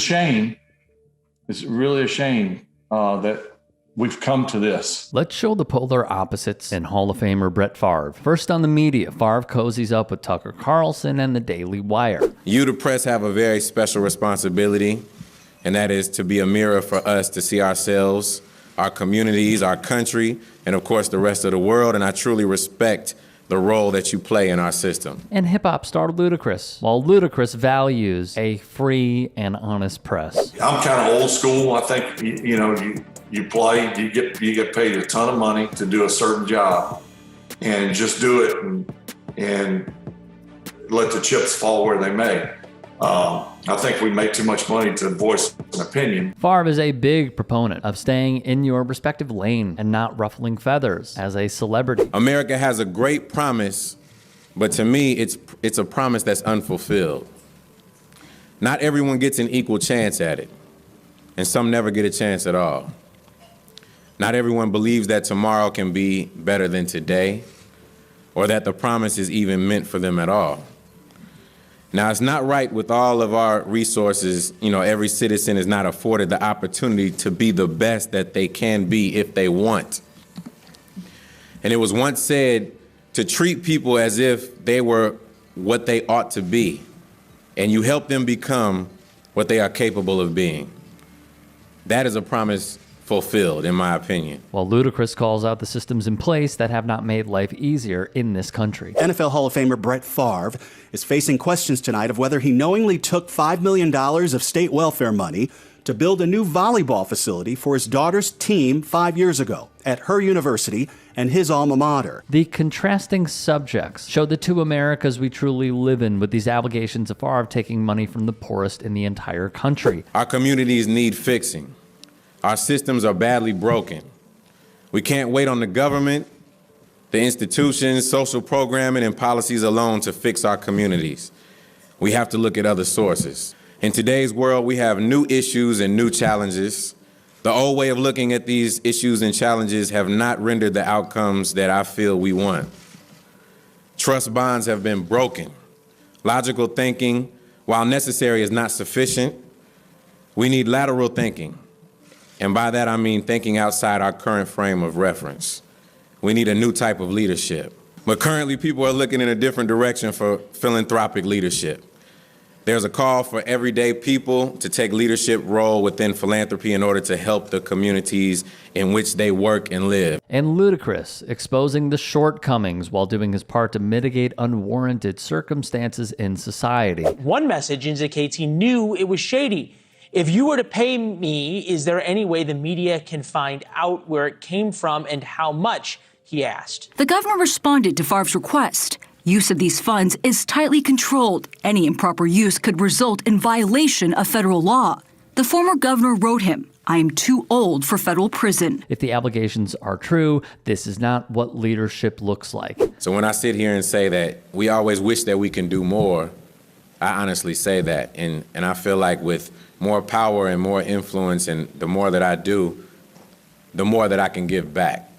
shame. It's really a shame that we've come to this. Let's show the polar opposites in Hall of Famer Brett Favre. First on the media, Favre cozies up with Tucker Carlson and the Daily Wire. You, the press, have a very special responsibility, and that is to be a mirror for us to see ourselves, our communities, our country, and of course the rest of the world, and I truly respect the role that you play in our system. And hip-hop star Ludacris. While Ludacris values a free and honest press. I'm kind of old school. I think, you play, you get paid a ton of money to do a certain job, and just do it and let the chips fall where they may. I think we make too much money to voice an opinion. Favre is a big proponent of staying in your respective lane and not ruffling feathers as a celebrity. America has a great promise, but to me, it's a promise that's unfulfilled. Not everyone gets an equal chance at it, and some never get a chance at all. Not everyone believes that tomorrow can be better than today, or that the promise is even meant for them at all. Now, it's not right with all of our resources, every citizen is not afforded the opportunity to be the best that they can be if they want. And it was once said to treat people as if they were what they ought to be, and you help them become what they are capable of being. That is a promise fulfilled, in my opinion. While Ludacris calls out the systems in place that have not made life easier in this country. NFL Hall of Famer Brett Favre is facing questions tonight of whether he knowingly took $5 million of state welfare money to build a new volleyball facility for his daughter's team 5 years ago at her university and his alma mater. The contrasting subjects show the two Americas we truly live in, with these allegations of Favre taking money from the poorest in the entire country. Our communities need fixing. Our systems are badly broken. We can't wait on the government, the institutions, social programming, and policies alone to fix our communities. We have to look at other sources. In today's world, we have new issues and new challenges. The old way of looking at these issues and challenges have not rendered the outcomes that I feel we want. Trust bonds have been broken. Logical thinking, while necessary, is not sufficient. We need lateral thinking. And by that, I mean thinking outside our current frame of reference. We need a new type of leadership. But currently, people are looking in a different direction for philanthropic leadership. There's a call for everyday people to take leadership role within philanthropy in order to help the communities in which they work and live. And Ludacris exposing the shortcomings while doing his part to mitigate unwarranted circumstances in society. One message indicates he knew it was shady. If you were to pay me, is there any way the media can find out where it came from and how much, he asked. The governor responded to Favre's request. Use of these funds is tightly controlled. Any improper use could result in violation of federal law. The former governor wrote him, "I am too old for federal prison." If the allegations are true, this is not what leadership looks like. So when I sit here and say that we always wish that we can do more, I honestly say that. And I feel like with more power and more influence, and the more that I do, the more that I can give back.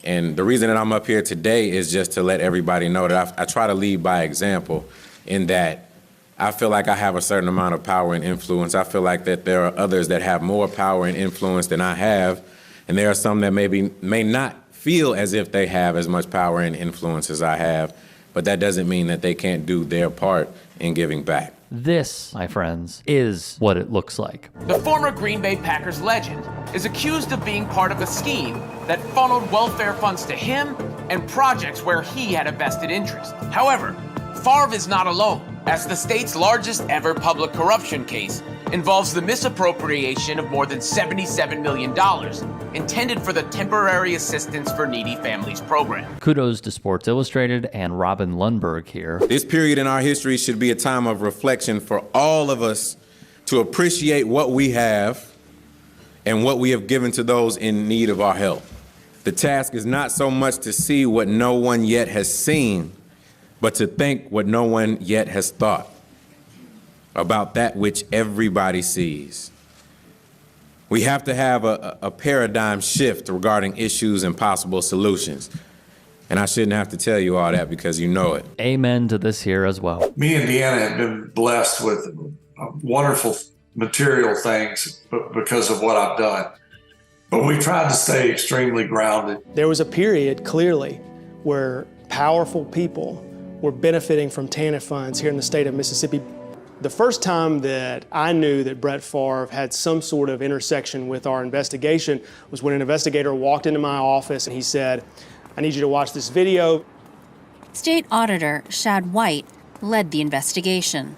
And the reason that I'm up here today is just to let everybody know that I try to lead by example, in that I feel like I have a certain amount of power and influence. I feel like that there are others that have more power and influence than I have, and there are some that may not feel as if they have as much power and influence as I have, but that doesn't mean that they can't do their part in giving back. This, my friends, is what it looks like. The former Green Bay Packers legend is accused of being part of a scheme that funneled welfare funds to him and projects where he had a vested interest. However, Favre is not alone, as the state's largest ever public corruption case involves the misappropriation of more than $77 million intended for the Temporary Assistance for Needy Families program. Kudos to Sports Illustrated and Robin Lundberg here. This period in our history should be a time of reflection for all of us to appreciate what we have and what we have given to those in need of our help. The task is not so much to see what no one yet has seen, but to think what no one yet has thought about that which everybody sees. We have to have a paradigm shift regarding issues and possible solutions. And I shouldn't have to tell you all that because you know it. Amen to this here as well. Me and Deanna have been blessed with a wonderful material things because of what I've done. But we tried to stay extremely grounded. There was a period, clearly, where powerful people were benefiting from TANF funds here in the state of Mississippi. The first time that I knew that Brett Favre had some sort of intersection with our investigation was when an investigator walked into my office and he said, "I need you to watch this video." State Auditor Shad White led the investigation.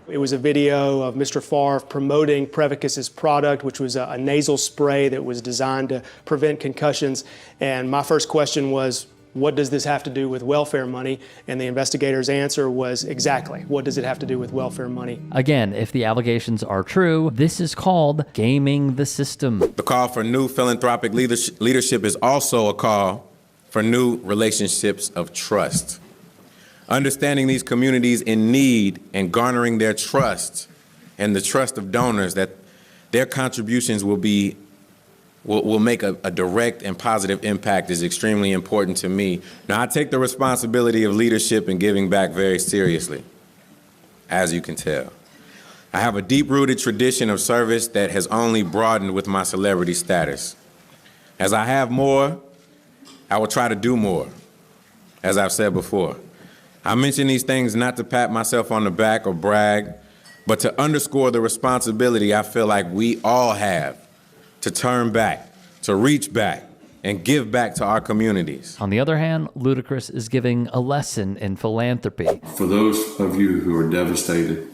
It was a video of Mr. Favre promoting Prevacus's product, which was a nasal spray that was designed to prevent concussions. And my first question was, what does this have to do with welfare money? And the investigator's answer was exactly, what does it have to do with welfare money? Again, if the allegations are true, this is called gaming the system. The call for new philanthropic leadership is also a call for new relationships of trust. Understanding these communities in need and garnering their trust and the trust of donors that their contributions will make a direct and positive impact is extremely important to me. Now, I take the responsibility of leadership and giving back very seriously, as you can tell. I have a deep-rooted tradition of service that has only broadened with my celebrity status. As I have more, I will try to do more, as I've said before. I mention these things not to pat myself on the back or brag, but to underscore the responsibility I feel like we all have to turn back, to reach back, and give back to our communities. On the other hand, Ludacris is giving a lesson in philanthropy. For those of you who are devastated,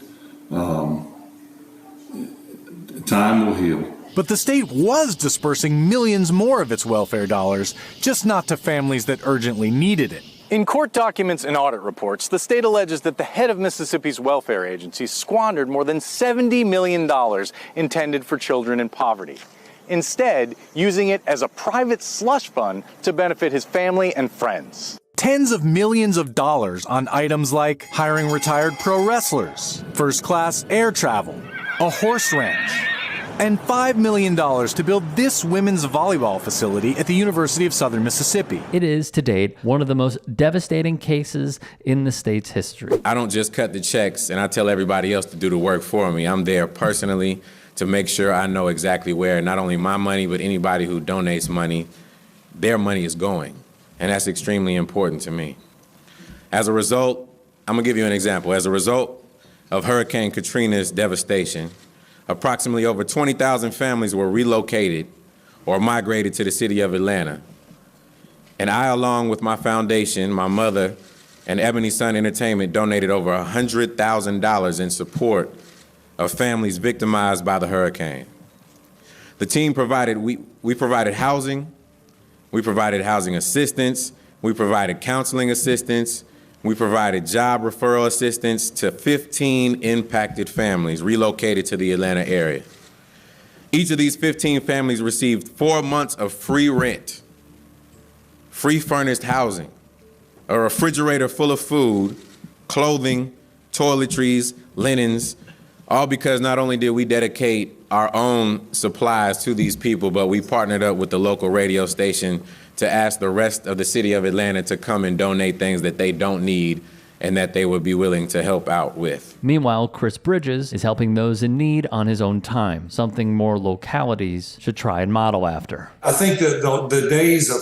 time will heal. But the state was dispersing millions more of its welfare dollars, just not to families that urgently needed it. In court documents and audit reports, the state alleges that the head of Mississippi's welfare agency squandered more than $70 million intended for children in poverty, instead using it as a private slush fund to benefit his family and friends. Tens of millions of dollars on items like hiring retired pro wrestlers, first-class air travel, a horse ranch, and $5 million to build this women's volleyball facility at the University of Southern Mississippi. It is, to date, one of the most devastating cases in the state's history. I don't just cut the checks and I tell everybody else to do the work for me. I'm there personally to make sure I know exactly where not only my money, but anybody who donates money, their money is going. And that's extremely important to me. As a result, I'm gonna give you an example. As a result of Hurricane Katrina's devastation, approximately over 20,000 families were relocated or migrated to the city of Atlanta. And I, along with my foundation, my mother, and Ebony Sun Entertainment, donated over $100,000 in support of families victimized by the hurricane. The team provided, we provided housing, we provided housing assistance, we provided counseling assistance, we provided job referral assistance to 15 impacted families relocated to the Atlanta area. Each of these 15 families received 4 months of free rent, free furnished housing, a refrigerator full of food, clothing, toiletries, linens, all because not only did we dedicate our own supplies to these people, but we partnered up with the local radio station to ask the rest of the city of Atlanta to come and donate things that they don't need and that they would be willing to help out with. Meanwhile, Chris Bridges is helping those in need on his own time, something more localities should try and model after. I think that the days of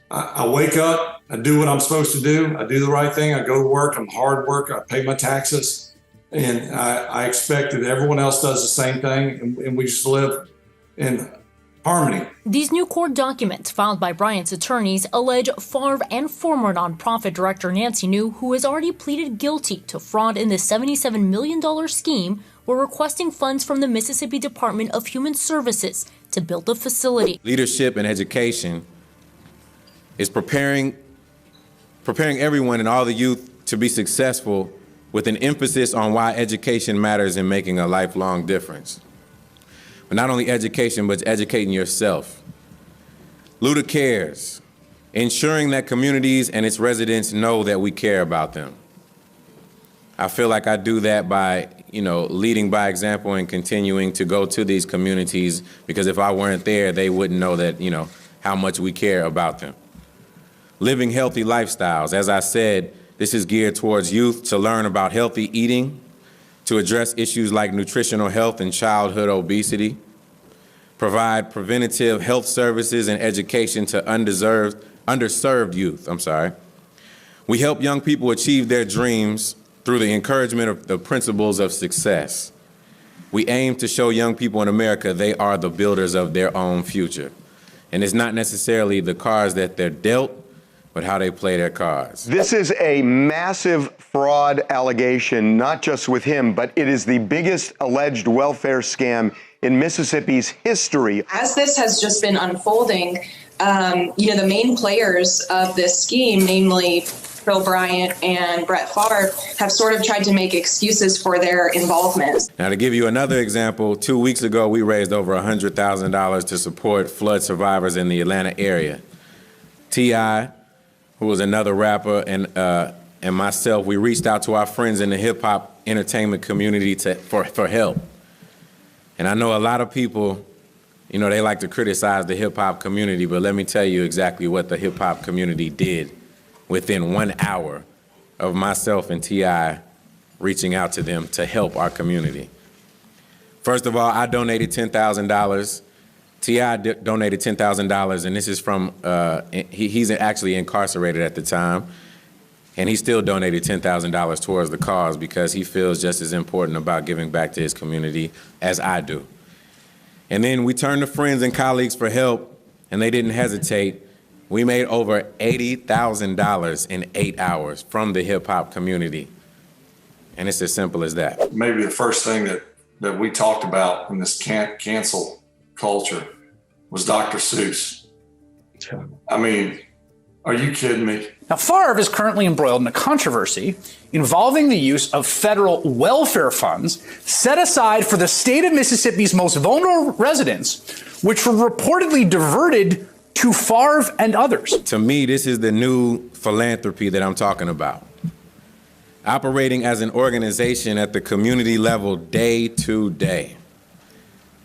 I wake up, I do what I'm supposed to do, I do the right thing, I go to work, I'm hard work, I pay my taxes, and I expect that everyone else does the same thing, and we just live in harmony. These new court documents filed by Bryant's attorneys allege Favre and former nonprofit director Nancy New, who has already pleaded guilty to fraud in the $77 million scheme, were requesting funds from the Mississippi Department of Human Services to build the facility. Leadership and education is preparing everyone and all the youth to be successful with an emphasis on why education matters in making a lifelong difference. But not only education, but educating yourself. Luda cares, ensuring that communities and its residents know that we care about them. I feel like I do that by, leading by example and continuing to go to these communities, because if I weren't there, they wouldn't know that, how much we care about them. Living healthy lifestyles. As I said, this is geared towards youth to learn about healthy eating, to address issues like nutritional health and childhood obesity, provide preventative health services and education to underserved youth. We help young people achieve their dreams through the encouragement of the principles of success. We aim to show young people in America they are the builders of their own future. And it's not necessarily the cards that they're dealt, but how they play their cards. This is a massive fraud allegation, not just with him, but it is the biggest alleged welfare scam in Mississippi's history. As this has just been unfolding, the main players of this scheme, namely Bill Bryant and Brett Favre, have sort of tried to make excuses for their involvement. Now, to give you another example, 2 weeks ago, we raised over $100,000 to support flood survivors in the Atlanta area. T.I., who was another rapper, and myself, we reached out to our friends in the hip-hop entertainment community for help. And I know a lot of people, they like to criticize the hip-hop community, but let me tell you exactly what the hip-hop community did within 1 hour of myself and T.I. reaching out to them to help our community. First of all, I donated $10,000. T.I. donated $10,000, and this is from, he's actually incarcerated at the time, and he still donated $10,000 towards the cause because he feels just as important about giving back to his community as I do. And then we turned to friends and colleagues for help, and they didn't hesitate. We made over $80,000 in 8 hours from the hip-hop community, and it's as simple as that. Maybe the first thing that we talked about in this cancel culture was Dr. Seuss. I mean, are you kidding me? Now, Favre is currently embroiled in a controversy involving the use of federal welfare funds set aside for the state of Mississippi's most vulnerable residents, which were reportedly diverted to Favre and others. To me, this is the new philanthropy that I'm talking about. Operating as an organization at the community level day to day.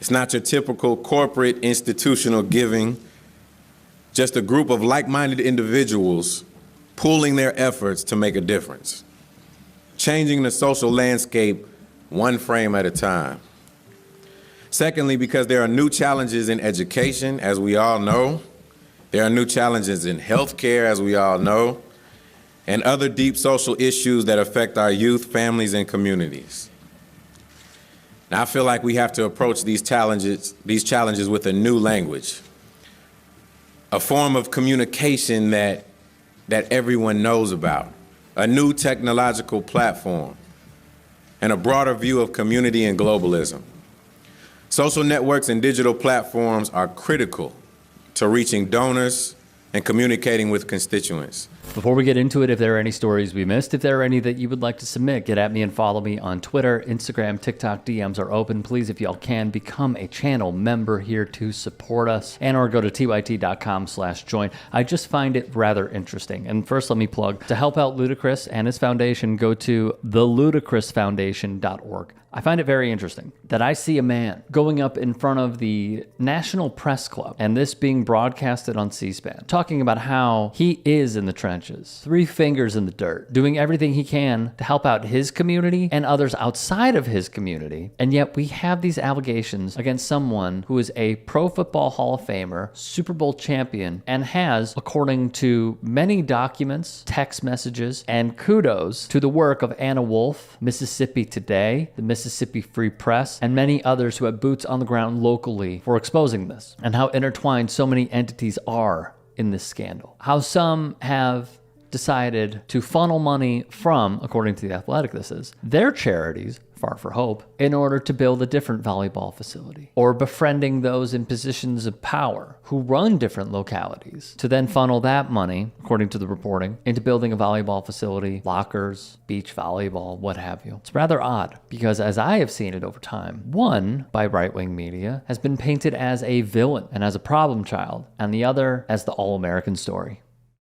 It's not your typical corporate institutional giving, just a group of like-minded individuals pooling their efforts to make a difference, changing the social landscape one frame at a time. Secondly, because there are new challenges in education, as we all know. There are new challenges in healthcare, as we all know, and other deep social issues that affect our youth, families, and communities. Now, I feel like we have to approach these challenges with a new language, a form of communication that everyone knows about, a new technological platform, and a broader view of community and globalism. Social networks and digital platforms are critical to reaching donors and communicating with constituents. Before we get into it, if there are any stories we missed, if there are any that you would like to submit, get at me and follow me on Twitter, Instagram, TikTok. DMs are open. Please, if y'all can, become a channel member here to support us, and or go to tyt.com/join. I just find it rather interesting. And first, let me plug, to help out Ludacris and his foundation, go to theludacrisfoundation.org. I find it very interesting that I see a man going up in front of the National Press Club, and this being broadcasted on C-SPAN, talking about how he is in the trenches, 3 fingers in the dirt, doing everything he can to help out his community and others outside of his community. And yet we have these allegations against someone who is a Pro Football Hall of Famer, Super Bowl champion, and has, according to many documents, text messages, and kudos to the work of Anna Wolf, Mississippi Today, the Mississippi Free Press, and many others who have boots on the ground locally, for exposing this, and how intertwined so many entities are in this scandal. How some have decided to funnel money from, according to The Athletic this is, their charities, Far for Hope, in order to build a different volleyball facility, or befriending those in positions of power who run different localities to then funnel that money, according to the reporting, into building a volleyball facility, lockers, beach volleyball, what have you. It's rather odd because, as I have seen it over time, one, by right-wing media, has been painted as a villain and as a problem child, and the other as the all-American story.